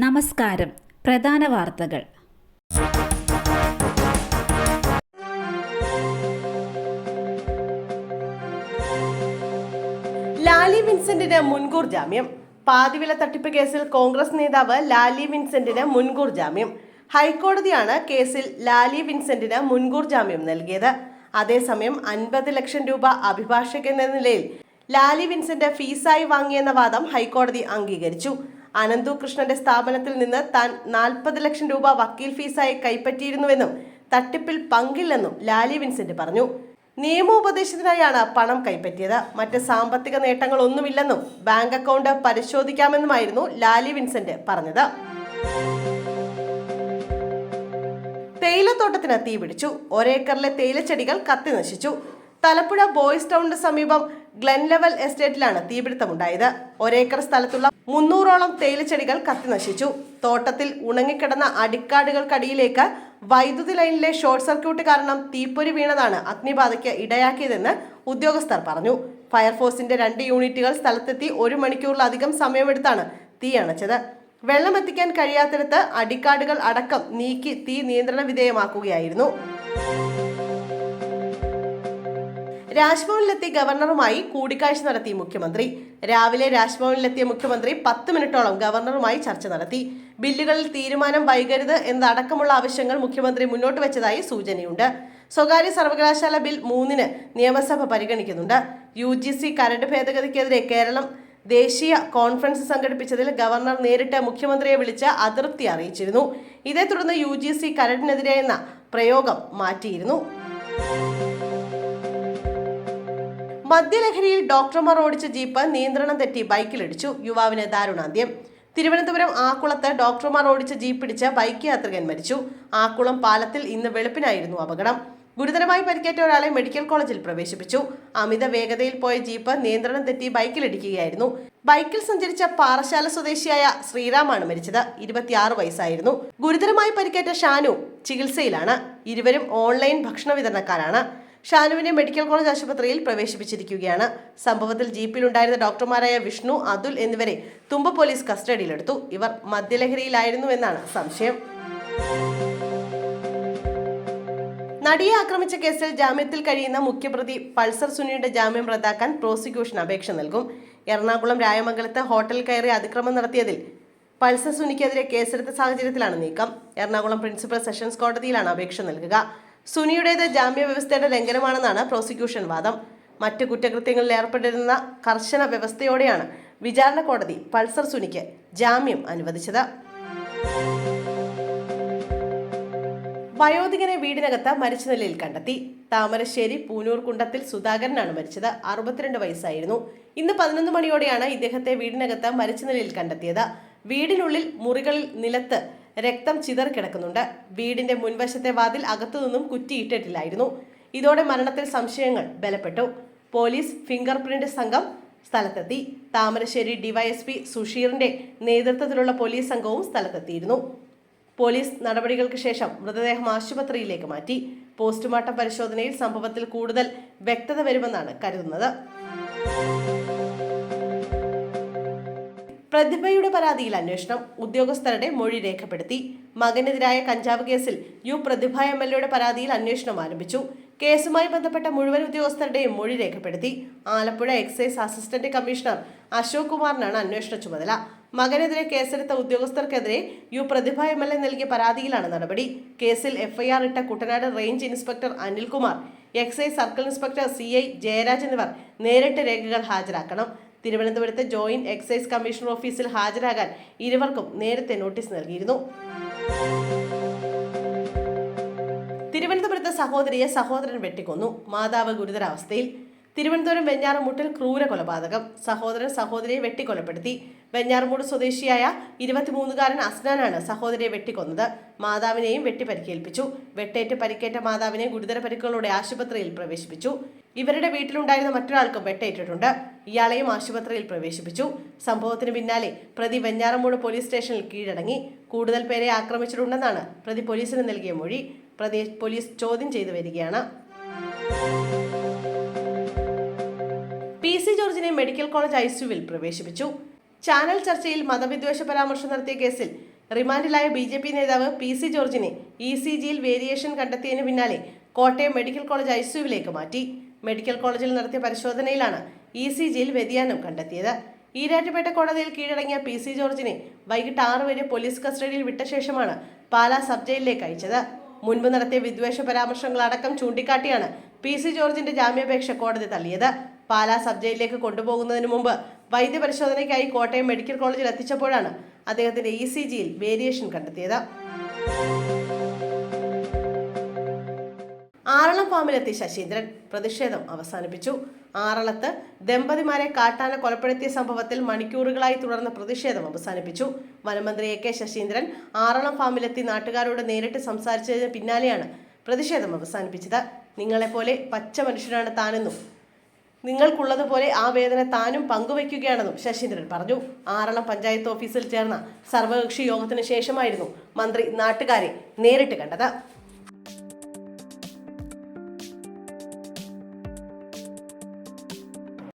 നമസ്കാരം. പ്രധാന വാർത്തകൾ. ലാലി വിൻസെന്റിന് മുൻകൂർ ജാമ്യം. പാതിവില തട്ടിപ്പ് കേസിൽ കോൺഗ്രസ് നേതാവ് ലാലി വിൻസെന്റിന് മുൻകൂർ ജാമ്യം. ഹൈക്കോടതിയാണ് കേസിൽ ലാലി വിൻസെന്റിന് മുൻകൂർ ജാമ്യം നൽകിയത്. അതേസമയം 50 ലക്ഷം രൂപ അഭിഭാഷകൻ എന്ന നിലയിൽ ലാലി വിൻസെന്റ് ഫീസായി വാങ്ങിയെന്ന വാദം ഹൈക്കോടതി അംഗീകരിച്ചു. അനന്തു കൃഷ്ണന്റെ സ്ഥാപനത്തിൽ നിന്ന് താൻ 40 ലക്ഷം രൂപ വക്കീൽ ഫീസായി കൈപ്പറ്റിയിരുന്നുവെന്നും തട്ടിപ്പിൽ പങ്കില്ലെന്നും ലാലി വിൻസെന്റ് പറഞ്ഞു. നിയമോപദേശത്തിനായാണ് പണം കൈപ്പറ്റിയത്. മറ്റ് സാമ്പത്തിക നേട്ടങ്ങളൊന്നുമില്ലെന്നും ബാങ്ക് അക്കൗണ്ട് പരിശോധിക്കാമെന്നുമായിരുന്നു ലാലി വിൻസെന്റ് പറഞ്ഞത്. തേയിലത്തോട്ടത്തിന് തീപിടിച്ചു. ഒരേക്കറിലെ തേയിലച്ചെടികൾ കത്തി നശിച്ചു. തലപ്പുഴ ബോയ്സ് ടൗണിന് സമീപം ഗ്ലെൻ ലെവൽ എസ്റ്റേറ്റിലാണ് തീപിടുത്തമുണ്ടായത്. ഒരേക്കർ സ്ഥലത്തുള്ള 300ഓളം തേയിലച്ചെടികൾ കത്തി നശിച്ചു. തോട്ടത്തിൽ ഉണങ്ങിക്കിടന്ന അടിക്കാടുകൾക്കടിയിലേക്ക് വൈദ്യുതി ലൈനിലെ ഷോർട്ട് സർക്യൂട്ട് കാരണം തീപ്പൊരി വീണതാണ് അഗ്നിബാധയ്ക്ക് ഇടയാക്കിയതെന്ന് ഉദ്യോഗസ്ഥർ പറഞ്ഞു. ഫയർഫോഴ്സിന്റെ 2 യൂണിറ്റുകൾ സ്ഥലത്തെത്തി 1 മണിക്കൂറിലധികം സമയമെടുത്താണ് തീ അണച്ചത്. വെള്ളം എത്തിക്കാൻ കഴിയാത്തിടത്ത് അടിക്കാടുകൾ അടക്കം നീക്കി തീ നിയന്ത്രണ വിധേയമാക്കുകയായിരുന്നു. രാജ്ഭവനിലെത്തി ഗവർണറുമായി കൂടിക്കാഴ്ച നടത്തി മുഖ്യമന്ത്രി. രാവിലെ രാജ്ഭവനിലെത്തിയ മുഖ്യമന്ത്രി 10 മിനിറ്റോളം ഗവർണറുമായി ചർച്ച നടത്തി. ബില്ലുകളിൽ തീരുമാനം വൈകരുത് എന്നതടക്കമുള്ള ആവശ്യങ്ങൾ മുഖ്യമന്ത്രി മുന്നോട്ട് വെച്ചതായി സൂചനയുണ്ട്. സ്വകാര്യ സർവകലാശാല ബിൽ 3 നിയമസഭ പരിഗണിക്കുന്നുണ്ട്. UGC കരട് ഭേദഗതിക്കെതിരെ കേരളം ദേശീയ കോൺഫറൻസ് സംഘടിപ്പിച്ചതിൽ ഗവർണർ നേരിട്ട് മുഖ്യമന്ത്രിയെ വിളിച്ച് അതൃപ്തി അറിയിച്ചിരുന്നു. ഇതേ തുടർന്ന് UGC കരടിനെതിരെ എന്ന പ്രയോഗം മാറ്റിയിരുന്നു. മദ്യലഹരിയിൽ ഡോക്ടർമാർ ഓടിച്ച ജീപ്പ് നിയന്ത്രണം തെറ്റി ബൈക്കിലിടിച്ചു. യുവാവിന് ദാരുണാന്ത്യം. തിരുവനന്തപുരം ആക്കുളത്ത് ഡോക്ടർമാർ ഓടിച്ച ജീപ്പിടിച്ച് ബൈക്ക് യാത്രികൻ മരിച്ചു. ആക്കുളം പാലത്തിൽ ഇന്ന് വെളുപ്പിനായിരുന്നു അപകടം. ഗുരുതരമായി പരിക്കേറ്റ ഒരാളെ മെഡിക്കൽ കോളേജിൽ പ്രവേശിപ്പിച്ചു. അമിത വേഗതയിൽ പോയ ജീപ്പ് നിയന്ത്രണം തെറ്റി ബൈക്കിലിടിക്കുകയായിരുന്നു. ബൈക്കിൽ സഞ്ചരിച്ച പാറശാല സ്വദേശിയായ ശ്രീറാമാണ് മരിച്ചത്. 26 വയസ്സായിരുന്നു. ഗുരുതരമായി പരിക്കേറ്റ ഷാനു ചികിത്സയിലാണ്. ഇരുവരും ഓൺലൈൻ ഭക്ഷണ വിതരണക്കാരാണ്. ഷാനുവിനെ മെഡിക്കൽ കോളേജ് ആശുപത്രിയിൽ പ്രവേശിപ്പിച്ചിരിക്കുകയാണ്. സംഭവത്തിൽ ജീപ്പിലുണ്ടായിരുന്ന ഡോക്ടർമാരായ വിഷ്ണു, അതുൽ എന്നിവരെ തുമ്പ പോലീസ് കസ്റ്റഡിയിലെടുത്തു. ഇവർ മദ്യലഹരിയിലായിരുന്നുവെന്നാണ് സംശയം. നടിയെ ആക്രമിച്ച കേസിൽ ജാമ്യത്തിൽ കഴിയുന്ന മുഖ്യപ്രതി പൾസർ സുനിയുടെ ജാമ്യം റദ്ദാക്കാൻ പ്രോസിക്യൂഷൻ അപേക്ഷ നൽകും. എറണാകുളം രായമംഗലത്ത് ഹോട്ടൽ കയറി അതിക്രമം നടത്തിയതിൽ പൾസർ സുനിക്കെതിരെ കേസെടുത്ത സാഹചര്യത്തിലാണ് നീക്കം. എറണാകുളം പ്രിൻസിപ്പൽ സെഷൻസ് കോടതിയിലാണ് അപേക്ഷ നൽകുക. സുനിയുടേത് ജാമ്യ വ്യവസ്ഥയുടെ ലംഘനമാണെന്നാണ് പ്രോസിക്യൂഷൻ വാദം. മറ്റു കുറ്റകൃത്യങ്ങളിൽ ഏർപ്പെട്ടിരുന്ന കർശന വ്യവസ്ഥയോടെയാണ് വിചാരണ കോടതി പൾസർ സുനിക്ക് ജാമ്യം അനുവദിച്ചത്. വയോധികനെ വീടിനകത്ത് മരിച്ച നിലയിൽ കണ്ടെത്തി. താമരശ്ശേരി പൂനൂർ കുണ്ടത്തിൽ സുധാകരനാണ് മരിച്ചത്. 62 വയസ്സായിരുന്നു. ഇന്ന് 11 മണിയോടെയാണ് ഇദ്ദേഹത്തെ വീടിനകത്ത് മരിച്ച നിലയിൽ കണ്ടെത്തിയത്. വീടിനുള്ളിൽ മുറികളിൽ നിലത്ത് രക്തം ചിതറിക്കിടക്കുന്നുണ്ട്. വീടിന്റെ മുൻവശത്തെ വാതിൽ അകത്തുനിന്നും കുറ്റിയിട്ടിട്ടില്ലായിരുന്നു. ഇതോടെ മരണത്തിൽ സംശയങ്ങൾ ബലപ്പെട്ടു. പോലീസ് ഫിംഗർ പ്രിന്റ് സംഘം സ്ഥലത്തെത്തി. താമരശ്ശേരി ഡിവൈഎസ്പി സുഷീറിന്റെ നേതൃത്വത്തിലുള്ള പോലീസ് സംഘവും സ്ഥലത്തെത്തിയിരുന്നു. പോലീസ് നടപടികൾക്ക് ശേഷം മൃതദേഹം ആശുപത്രിയിലേക്ക് മാറ്റി. പോസ്റ്റ്മോർട്ടം പരിശോധനയിൽ സംഭവത്തിൽ കൂടുതൽ വ്യക്തത വരുമെന്നാണ് കരുതുന്നത്. പ്രതിഭയുടെ പരാതിയിൽ അന്വേഷണം. ഉദ്യോഗസ്ഥരുടെ മൊഴി രേഖപ്പെടുത്തി. മകനെതിരായ കഞ്ചാവ് കേസിൽ പ്രതിഭ MLAയുടെ പരാതിയിൽ അന്വേഷണം ആരംഭിച്ചു. കേസുമായി ബന്ധപ്പെട്ട മുഴുവൻ ഉദ്യോഗസ്ഥരുടെയും മൊഴി രേഖപ്പെടുത്തി. Alappuzha excise assistant commissioner Ashok കുമാറിനാണ് അന്വേഷണ ചുമതല. മകനെതിരെ കേസെടുത്ത ഉദ്യോഗസ്ഥർക്കെതിരെ പ്രതിഭ MLA നൽകിയ പരാതിയിലാണ് നടപടി. കേസിൽ FIR ഇട്ട Kuttanad range inspector Anilkumar, excise circle inspector CI Jayaraj എന്നിവർ നേരിട്ട് രേഖകൾ ഹാജരാക്കണം. തിരുവനന്തപുരത്ത് ജോയിന്റ് എക്സൈസ് കമ്മീഷണർ ഓഫീസിൽ ഹാജരാകാൻ ഇരുവർക്കും നേരത്തെ നോട്ടീസ് നൽകിയിരുന്നു. തിരുവനന്തപുരത്ത് സഹോദരിയെ സഹോദരൻ വെട്ടിക്കൊന്നു. മാതാവ് ഗുരുതരാവസ്ഥയിൽ. തിരുവനന്തപുരം വെഞ്ഞാറമൂട്ടിൽ ക്രൂര കൊലപാതകം. സഹോദരൻ സഹോദരിയെ വെട്ടിക്കൊലപ്പെടുത്തി. വെഞ്ഞാറമൂട് സ്വദേശിയായ 23-കാരൻ അസ്നാനാണ് സഹോദരിയെ വെട്ടിക്കൊന്നത്. മാതാവിനെയും വെട്ടിപ്പരിക്കേൽപ്പിച്ചു. വെട്ടേറ്റ് പരിക്കേറ്റ മാതാവിനെ ഗുരുതര പരിക്കുകളോടെ ആശുപത്രിയിൽ പ്രവേശിപ്പിച്ചു. ഇവരുടെ വീട്ടിലുണ്ടായിരുന്ന മറ്റൊരാൾക്കും വെട്ടേറ്റിട്ടുണ്ട്. ഇയാളെയും ആശുപത്രിയിൽ പ്രവേശിപ്പിച്ചു. സംഭവത്തിന് പിന്നാലെ പ്രതി വെഞ്ഞാറമൂട് പോലീസ് സ്റ്റേഷനിൽ കീഴടങ്ങി. കൂടുതൽ പേരെ ആക്രമിച്ചിട്ടുണ്ടെന്നാണ് പ്രതി പോലീസിന് നൽകിയ മൊഴി. പ്രതിയെ പോലീസ് ചോദ്യം ചെയ്തു വരികയാണ്. PC ജോർജിനെ മെഡിക്കൽ കോളേജ് ICUവിൽ പ്രവേശിപ്പിച്ചു. ചാനൽ ചർച്ചയിൽ മതവിദ്വേഷ പരാമർശം നടത്തിയ കേസിൽ റിമാൻഡിലായ BJP നേതാവ് PC ജോർജിനെ ECGയിൽ വേരിയേഷൻ കണ്ടെത്തിയതിന് പിന്നാലെ കോട്ടയം മെഡിക്കൽ കോളേജ് ICUവിലേക്ക് മാറ്റി. മെഡിക്കൽ കോളേജിൽ നടത്തിയ പരിശോധനയിലാണ് ECGയിൽ വ്യതിയാനം കണ്ടെത്തിയത്. ഈരാറ്റുപേട്ട കോടതിയിൽ കീഴടങ്ങിയ PC ജോർജിനെ വൈകിട്ട് 6 വരെ പോലീസ് കസ്റ്റഡിയിൽ വിട്ട ശേഷമാണ് പാലാ സബ് ജയിലിലേക്ക് അയച്ചത്. മുൻപ് നടത്തിയ വിദ്വേഷ പരാമർശങ്ങളടക്കം ചൂണ്ടിക്കാട്ടിയാണ് PC ജോർജിന്റെ ജാമ്യാപേക്ഷ കോടതി തള്ളിയത്. പാലാ സബ് ജയിലിലേക്ക് കൊണ്ടുപോകുന്നതിന് മുമ്പ് വൈദ്യപരിശോധനയ്ക്കായി കോട്ടയം മെഡിക്കൽ കോളേജിൽ എത്തിച്ചപ്പോഴാണ് അദ്ദേഹത്തിന്റെ ECGയിൽ വേരിയേഷൻ കണ്ടെത്തിയത്. ആറളം ഫാമിലെത്തി ശശീന്ദ്രൻ പ്രതിഷേധം അവസാനിപ്പിച്ചു. ആറളത്ത് ദമ്പതിമാരെ കാട്ടാന കൊലപ്പെടുത്തിയ സംഭവത്തിൽ മണിക്കൂറുകളായി തുടർന്ന പ്രതിഷേധം അവസാനിപ്പിച്ചു. വനമന്ത്രി AK ശശീന്ദ്രൻ ആറളം ഫാമിലെത്തി നാട്ടുകാരോട് നേരിട്ട് സംസാരിച്ചതിന് പിന്നാലെയാണ് പ്രതിഷേധം അവസാനിപ്പിച്ചത്. നിങ്ങളെപ്പോലെ പച്ച മനുഷ്യനാണ് താനെന്നും നിങ്ങൾക്കുള്ളതുപോലെ ആ വേദന താനും പങ്കുവയ്ക്കുകയാണെന്നും ശശീന്ദ്രൻ പറഞ്ഞു. ആറളം പഞ്ചായത്ത് ഓഫീസിൽ ചേർന്ന സർവകക്ഷി യോഗത്തിന് ശേഷമായിരുന്നു മന്ത്രി നാട്ടുകാരെ നേരിട്ട് കണ്ടത്.